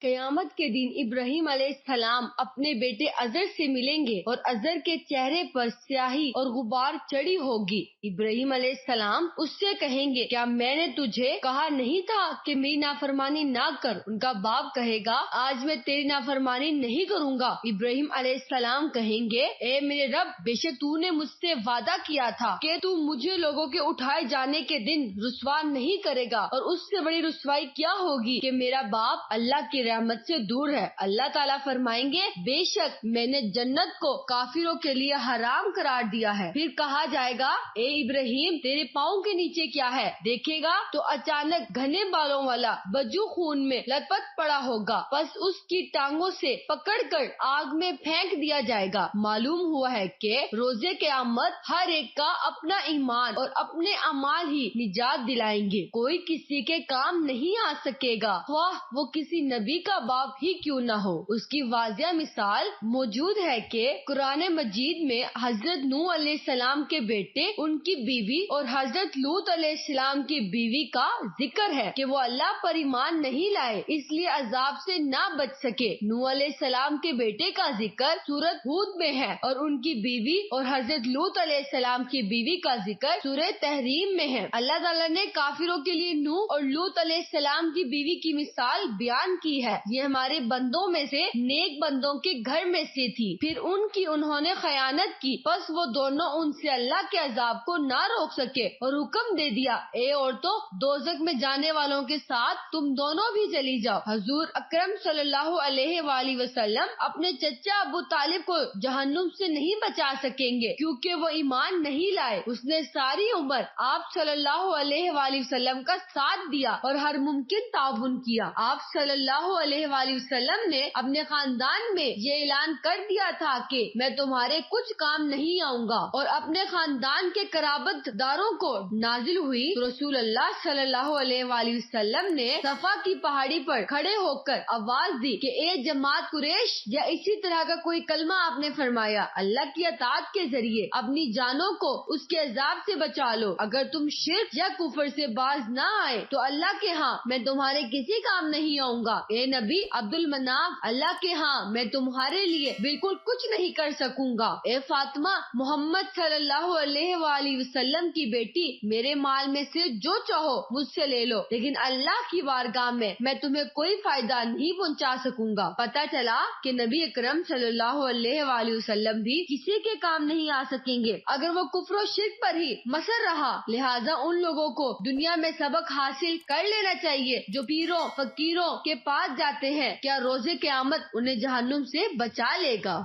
قیامت کے دن ابراہیم علیہ السلام اپنے بیٹے ازر سے ملیں گے اور ازر کے چہرے پر سیاہی اور غبار چڑھی ہوگی۔ ابراہیم علیہ السلام اس سے کہیں گے، کیا میں نے تجھے کہا نہیں تھا کہ میری نافرمانی نہ کر؟ ان کا باپ کہے گا، آج میں تیری نافرمانی نہیں کروں گا۔ ابراہیم علیہ السلام کہیں گے، اے میرے رب، بے شک تو نے مجھ سے وعدہ کیا تھا کہ تو مجھے لوگوں کے اٹھائے جانے کے دن رسوا نہیں کرے گا، اور اس سے بڑی رسوائی کیا ہوگی کہ میرا باپ اللہ کی رحمت سے دور ہے۔ اللہ تعالیٰ فرمائیں گے، بے شک میں نے جنت کو کافروں کے لیے حرام قرار دیا ہے۔ پھر کہا جائے گا، اے ابراہیم، تیرے پاؤں کے نیچے کیا ہے؟ دیکھے گا تو اچانک گھنے بالوں والا بجو خون میں لت پت پڑا ہوگا، پس اس کی ٹانگوں سے پکڑ کر آگ میں پھینک دیا جائے گا۔ معلوم ہوا ہے کہ روزے قیامت ہر ایک کا اپنا ایمان اور اپنے اعمال ہی نجات دلائیں گے، کوئی کسی کے کام نہیں آ سکے گا، خواہ وہ کسی نبی کا باپ ہی کیوں نہ ہو۔ اس کی واضح مثال موجود ہے کہ قرآن مجید میں حضرت نوح علیہ السلام کے بیٹے، ان کی بیوی اور حضرت لوط علیہ السلام کی بیوی کا ذکر ہے کہ وہ اللہ پر ایمان نہیں لائے، اس لیے عذاب سے نہ بچ سکے۔ نوح علیہ السلام کے بیٹے کا ذکر سورۃ ہود میں ہے، اور ان کی بیوی اور حضرت لوط علیہ السلام کی بیوی کا ذکر سورہ تحریم میں ہے۔ اللہ تعالیٰ نے کافروں کے لیے نوح اور لوط علیہ السلام کی بیوی کی مثال بیان کی ہے۔ یہ ہمارے بندوں میں سے نیک بندوں کے گھر میں سے تھی، پھر انہوں نے خیانت کی، پس وہ دونوں ان سے اللہ کے عذاب کو نہ روک سکے اور حکم دے دیا، اے عورتوں، دوزخ میں جانے والوں کے ساتھ تم دونوں بھی چلی جاؤ۔ حضور اکرم صلی اللہ علیہ وآلہ وسلم اپنے چچا ابو طالب کو جہنم سے نہیں بچا سکیں گے کیونکہ وہ ایمان نہیں لائے۔ اس نے ساری عمر آپ صلی اللہ علیہ وآلہ وسلم کا ساتھ دیا اور ہر ممکن تعاون کیا۔ آپ صلی اللہ علیہ وآلہ وسلم نے اپنے خاندان میں یہ اعلان کر دیا تھا کہ میں تمہارے کچھ کام نہیں آؤں گا، اور اپنے خاندان کے قرابت داروں کو نازل ہوئی تو رسول اللہ صلی اللہ علیہ وآلہ وسلم نے صفا کی پہاڑی پر کھڑے ہو کر آواز دی کہ اے جماعت قریش، یا اسی طرح کا کوئی کلمہ آپ نے فرمایا، اللہ کی اطاعت کے ذریعے اپنی جانوں کو اس کے عذاب سے بچا لو۔ اگر تم شرک یا کفر سے باز نہ آئے تو اللہ کے ہاں میں تمہارے کسی کام نہیں آؤں گا۔ اے نبی عبد المناف، اللہ کے ہاں میں تمہارے لیے بالکل کچھ نہیں کر سکوں گا۔ اے فاطمہ، محمد صلی اللہ علیہ وآلہ وسلم کی بیٹی، میرے مال میں سے جو چاہو مجھ سے لے لو، لیکن اللہ کی بارگاہ میں تمہیں کوئی فائدہ نہیں پہنچا سکوں گا۔ پتہ چلا کہ نبی اکرم صلی اللہ علیہ وآلہ وسلم بھی کسی کے کام نہیں آ سکیں گے اگر وہ کفر و شرک پر ہی مصر رہا۔ لہٰذا ان لوگوں کو دنیا میں سبق حاصل کر لینا چاہیے جو پیروں فقیروں کے پاس جاتے ہیں، کیا روزے قیامت انہیں جہنم سے بچا لے گا؟